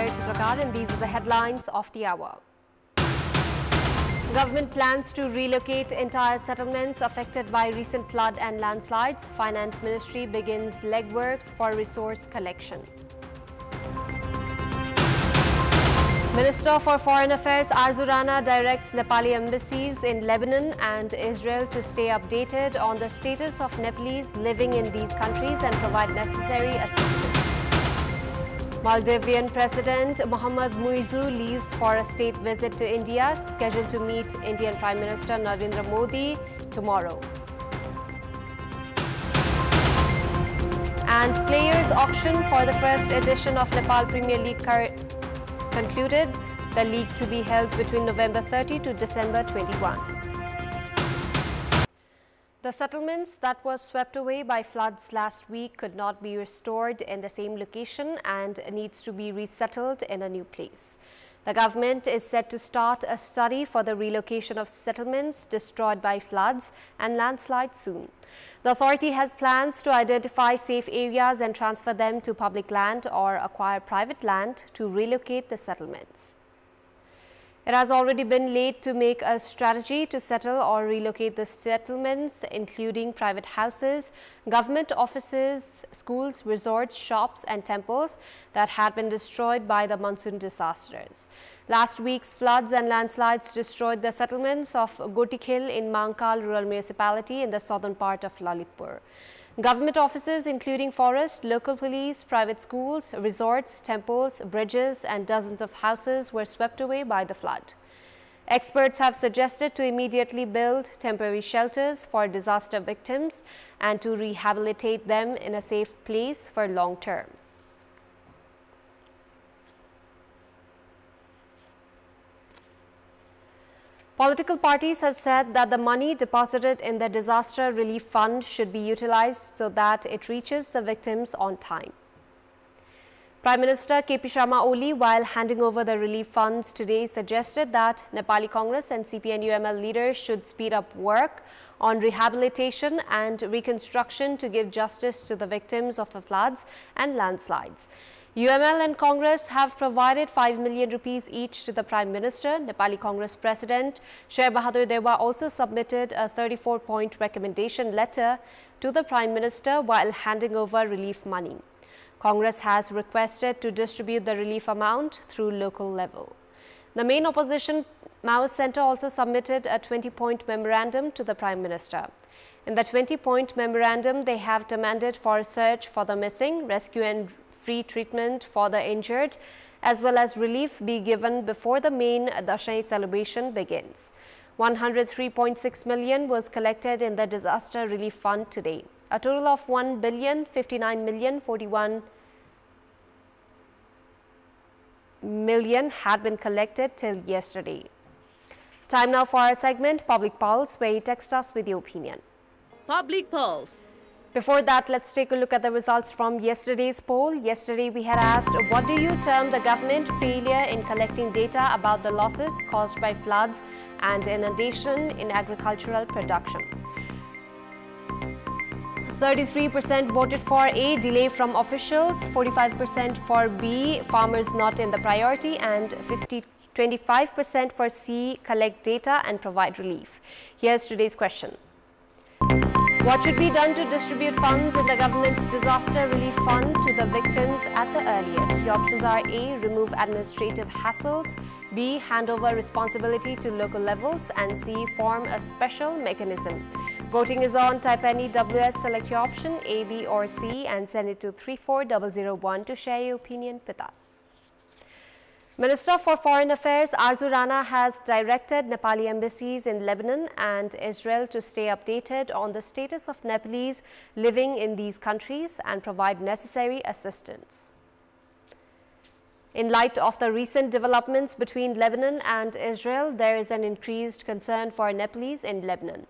Chair Chitrakar, and these are the headlines of the hour. Government plans to relocate entire settlements affected by recent flood and landslides. Finance Ministry begins legworks for resource collection. Minister for Foreign Affairs Arzu Rana directs Nepali embassies in Lebanon and Israel to stay updated on the status of Nepalese living in these countries and provide necessary assistance. Maldivian President Mohammad Muizu leaves for a state visit to India, scheduled to meet Indian Prime Minister Narendra Modi tomorrow. And players' auction for the first edition of Nepal Premier League concluded, the league to be held between November 30 to December 21. The settlements that were swept away by floods last week could not be restored in the same location and needs to be resettled in a new place. The government is set to start a study for the relocation of settlements destroyed by floods and landslides soon. The authority has plans to identify safe areas and transfer them to public land or acquire private land to relocate the settlements. It has already been laid to make a strategy to settle or relocate the settlements, including private houses, government offices, schools, resorts, shops and temples that had been destroyed by the monsoon disasters. Last week's floods and landslides destroyed the settlements of Gotikhil in Mankal rural municipality in the southern part of Lalitpur. Government offices including forest, local police, private schools, resorts, temples, bridges and dozens of houses were swept away by the flood. Experts have suggested to immediately build temporary shelters for disaster victims and to rehabilitate them in a safe place for long term. Political parties have said that the money deposited in the disaster relief fund should be utilized so that it reaches the victims on time. Prime Minister KP Sharma Oli, while handing over the relief funds today, suggested that Nepali Congress and CPN-UML leaders should speed up work on rehabilitation and reconstruction to give justice to the victims of the floods and landslides. UML and Congress have provided 5 million rupees each to the Prime Minister. Nepali Congress President Sher Bahadur Dewa also submitted a 34-point recommendation letter to the Prime Minister while handing over relief money. Congress has requested to distribute the relief amount through local level. The main opposition, Maoist Centre, also submitted a 20-point memorandum to the Prime Minister. In the 20-point memorandum, they have demanded for a search for the missing, rescue and free treatment for the injured, as well as relief be given before the main Dashain celebration begins. 103.6 million was collected in the disaster relief fund today. A total of 1,059,041 million had been collected till yesterday. Time now for our segment, Public Pulse, where you text us with your opinion. Public Pulse. Before that, let's take a look at the results from yesterday's poll. Yesterday, we had asked, what do you term the government failure in collecting data about the losses caused by floods and inundation in agricultural production? 33% voted for A, delay from officials, 45% for B, farmers not in the priority, and 25% for C, collect data and provide relief. Here's today's question. What should be done to distribute funds in the government's disaster relief fund to the victims at the earliest? Your options are A, remove administrative hassles, B, hand over responsibility to local levels, and C, form a special mechanism. Voting is on. Type any WS, select your option A, B or C and send it to 34001 to share your opinion with us. Minister for Foreign Affairs Arzu Rana has directed Nepali embassies in Lebanon and Israel to stay updated on the status of Nepalese living in these countries and provide necessary assistance. In light of the recent developments between Lebanon and Israel, there is an increased concern for Nepalese in Lebanon.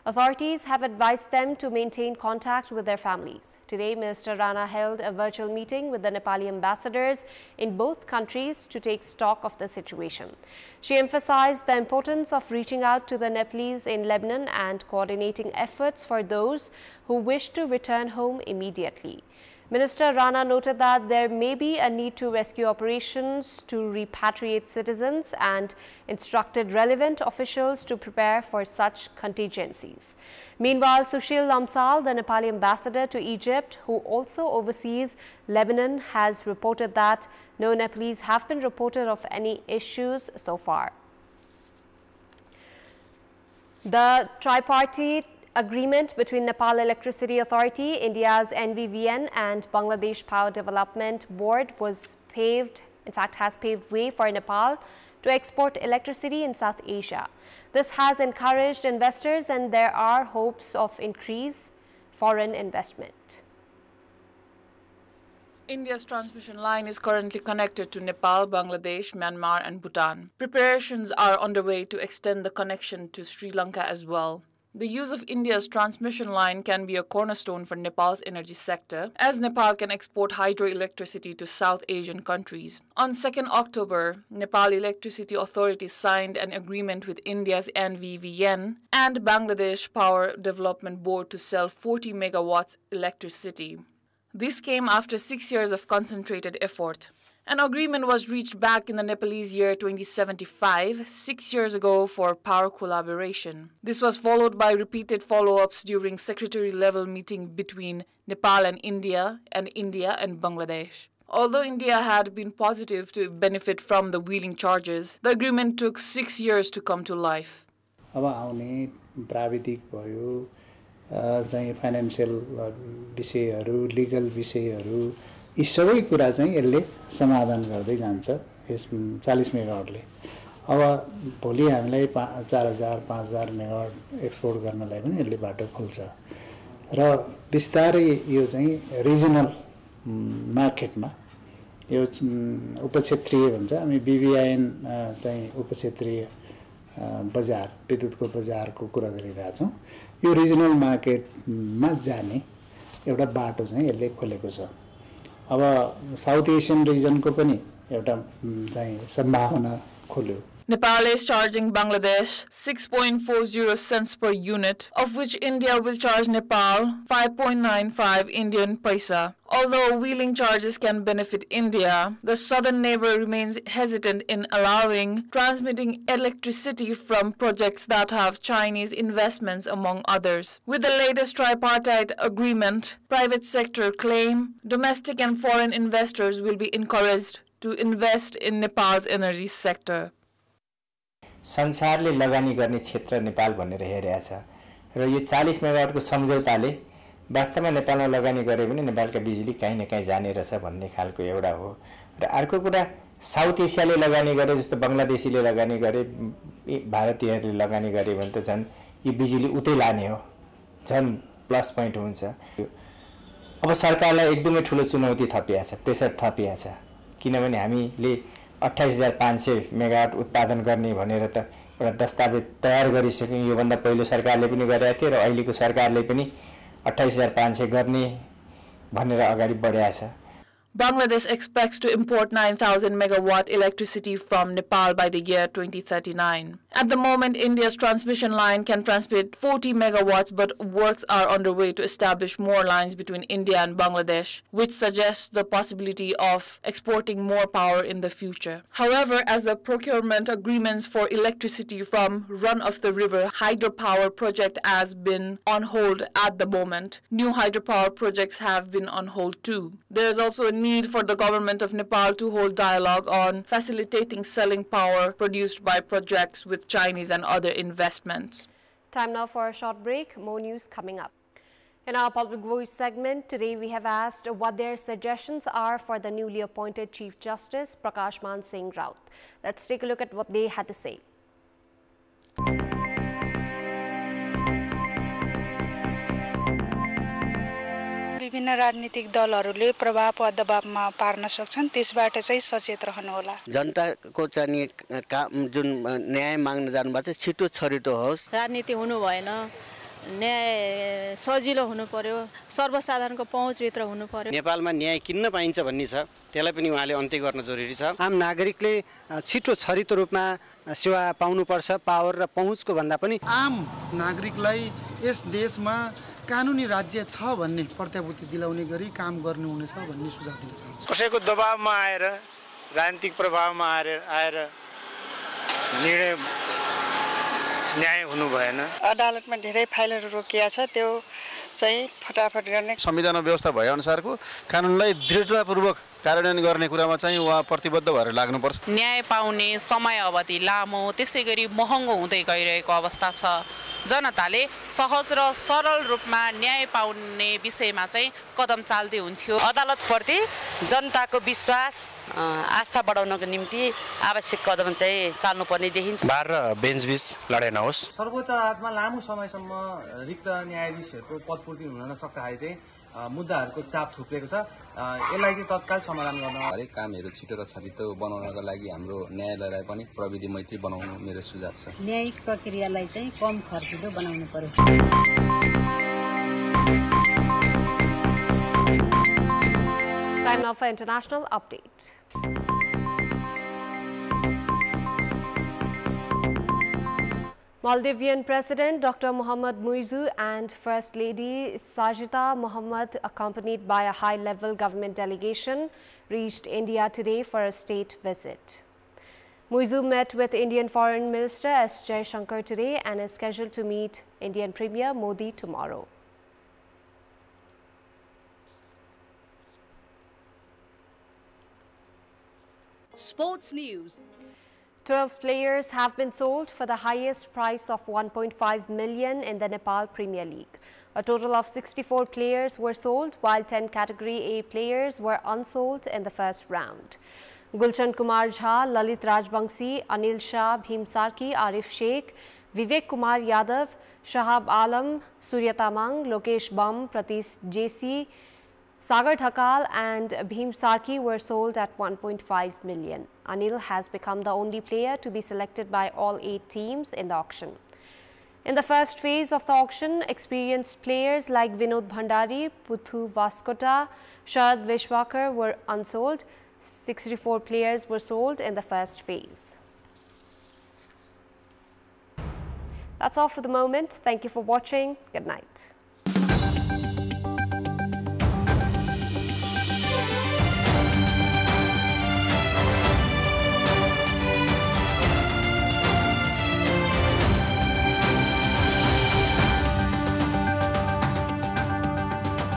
Authorities have advised them to maintain contact with their families. Today, Minister Rana held a virtual meeting with the Nepali ambassadors in both countries to take stock of the situation. She emphasized the importance of reaching out to the Nepalese in Lebanon and coordinating efforts for those who wish to return home immediately. Minister Rana noted that there may be a need to rescue operations to repatriate citizens and instructed relevant officials to prepare for such contingencies. Meanwhile, Sushil Lamsal, the Nepali ambassador to Egypt, who also oversees Lebanon, has reported that no Nepalese have been reported of any issues so far. The tripartite agreement between Nepal Electricity Authority, India's NVVN and Bangladesh Power Development Board has paved way for Nepal to export electricity in South Asia. This has encouraged investors and there are hopes of increased foreign investment. India's transmission line is currently connected to Nepal, Bangladesh, Myanmar and Bhutan. Preparations are underway to extend the connection to Sri Lanka as well. The use of India's transmission line can be a cornerstone for Nepal's energy sector, as Nepal can export hydroelectricity to South Asian countries. On 2nd October, Nepal Electricity Authority signed an agreement with India's NVVN and Bangladesh Power Development Board to sell 40 megawatts electricity. This came after 6 years of concentrated effort. An agreement was reached back in the Nepalese year 2075, 6 years ago, for power collaboration. This was followed by repeated follow-ups during secretary-level meeting between Nepal and India and Bangladesh. Although India had been positive to benefit from the wheeling charges, the agreement took 6 years to come to life. अब आउने प्राविधिक भयो चाहिँ financial विषयहरू legal विषयहरू यी सबै कुरा चाहिँ यसले समाधान गर्दै जान्छ यस 40 मेगावाटले अब भोलि हामीलाई 4000 5000 मेगावाट एक्सपोर्ट गर्नलाई पनि यसले बाटो खोल्छ र विस्तारै यो चाहिँ रिजनल मार्केटमा यो उपक्षेत्रीय भन्छ हामी बीबीआईएन चाहिँ उपक्षेत्रीय बजार विद्युतको बजारको कुरा गरिरहेका छौं यो रिजनल मार्केटमा जाने एउटा बाटो चाहिँ यसले खोलेको छ अब साउथ एशियन रिजनको पनि एउटा चाहिँ सम्भावना खोल्यो Nepal is charging Bangladesh 6.40 cents per unit, of which India will charge Nepal 5.95 Indian paisa. Although wheeling charges can benefit India, the southern neighbor remains hesitant in allowing transmitting electricity from projects that have Chinese investments, among others. With the latest tripartite agreement, private sector claim domestic and foreign investors will be encouraged to invest in Nepal's energy sector. संसारले लगानी गर्ने क्षेत्र नेपाल भनेर हेरेछ र यो 40 मेगावाटको सम्झौताले वास्तवमा नेपालमा लगानी गरे पनि नेपालका बिजुली कहीँ न कहीँ जाने रहेछ भन्ने खालको एउटा हो र अर्को कुरा साउथ एसियाले लगानी गरे जस्तो बंगलादेशीले लगानी गरे भारतीयहरूले लगानी गरे भने त झन् यो बिजुली उतै लाने हो झन् प्लस पोइन्ट हुन्छ अब सरकारलाई एकदमै ठूलो चुनौती थपिएको छ प्रेसर थपिएको छ किनभने हामीले 28500 मेगावाट उत्पादन गर्ने भनेर त एउटा दस्तावेज तयार गरिसक्यौं यो भन्दा पहिलो सरकारले पनि गरेको थियो र अहिलेको सरकारले पनि 28500 गर्ने भनेर अगाडि बढाएको छ Bangladesh expects to import 9,000 megawatt electricity from Nepal by the year 2039. At the moment, India's transmission line can transmit 40 megawatts, but works are underway to establish more lines between India and Bangladesh, which suggests the possibility of exporting more power in the future. However, as the procurement agreements for electricity from run-of-the-river hydropower project has been on hold at the moment, new hydropower projects have been on hold too. There is also a need for the government of Nepal to hold dialogue on facilitating selling power produced by projects with Chinese and other investments. Time now for a short break. More news coming up. In our Public Voice segment, today we have asked what their suggestions are for the newly appointed Chief Justice, Prakash Man Singh Raut. Let's take a look at what they had to say. विभिन्न राजनीतिक दलहरूले प्रभाव वा दबावमा पार्न सक्छन् त्यसबाट चाहिँ सचेत रहनु होला जनताको चाहिँ काम जुन न्याय माग्न जानुभएको छ छिटो छरितो होस् राजनीति हुनु भएन न्याय सजिलो हुनु पर्यो, सर्वसाधारणको पहुँचभित्र हुनु पर्यो। नेपालमा न्याय किन्न पाइन्छ भन्ने छ, त्यसलाई पनि उहाँले अन्त्य गर्न जरुरी छ। आम नागरिकले छिटो छरितो रूपमा सेवा पाउनुपर्छ, पावर र पहुँचको भन्दा पनि आम नागरिकलाई यस देशमा कानुनी राज्य छ भन्ने प्रत्याभूति दिलाउने गरी काम गर्नुहुनेछ भन्ने सुझाव दिन चाहन्छु। कसैको दबावमा आएर राजनीतिक प्रभावमा आएर निर्णय न्याय हुनु भएन। अदालतमा धेरै फाइलहरू रोकिया छ, त्यो चाहिँ फटाफट गर्ने। संविधानमा व्यवस्था भए अनुसारको कानुनलाई दृढतापूर्वक कार्यान्वयन गर्ने कुरामा चाहिँ उहाँ प्रतिबद्ध भएर लाग्नुपर्छ। न्याय पाउने समय अवधि लामो, त्यसैगरी महँगो हुँदै गइरहेको अवस्था छ। जनताले सहज र सरल रूपमा न्याय पाउने विषयमा चाहिँ कदम चाल्दै हुन्थ्यो। अदालतप्रति जनताको विश्वास आस्था बढाउनको निम्ति आवश्यक कदम चाहिँ चाल्नुपर्ने देखिन्छ। बार र बेन्चबीच लडाइ नहोस्। सर्वोच्च अदालतमा लामो समयसम्म रिक्त न्यायाधीशहरूको पदपूर्ति हुन नसक्दाखेरि चाहिँ मुद्दाहरूको चाप थुप्रेको छ। यसलाई चाहिँ तत्काल समाधान गर्न हरेक कामहरू छिटो र छरितो बनाउनका लागि हाम्रो न्यायालयलाई पनि प्रविधि मैत्री बनाउनु मेरो सुझाव छ। न्यायिक प्रक्रियालाई चाहिँ कम खर्चिलो बनाउनु पर्यो। Time now for international update. Maldivian President Dr. Mohammad Muizzu and First Lady Sajida Mohammed, accompanied by a high-level government delegation, reached India today for a state visit. Muizzu met with Indian Foreign Minister S. Jaishankar today and is scheduled to meet Indian Premier Modi tomorrow. Sports news. 12 players have been sold for the highest price of 1.5 million in the Nepal Premier League. A total of 64 players were sold, while 10 Category A players were unsold in the first round. Gulshan Kumar Jha, Lalit Rajbangsi, Anil Shah, Bhim Sarki, Arif Sheikh, Vivek Kumar Yadav, Shahab Alam, Surya Tamang, Lokesh Bam, Pratish JC, Sagar Thakal and Bhim Sarki were sold at 1.5 million. Anil has become the only player to be selected by all 8 teams in the auction. In the first phase of the auction, experienced players like Vinod Bhandari, Puthu Vaskota, Sharad Vishwakar were unsold. 64 players were sold in the first phase. That's all for the moment. Thank you for watching. Good night.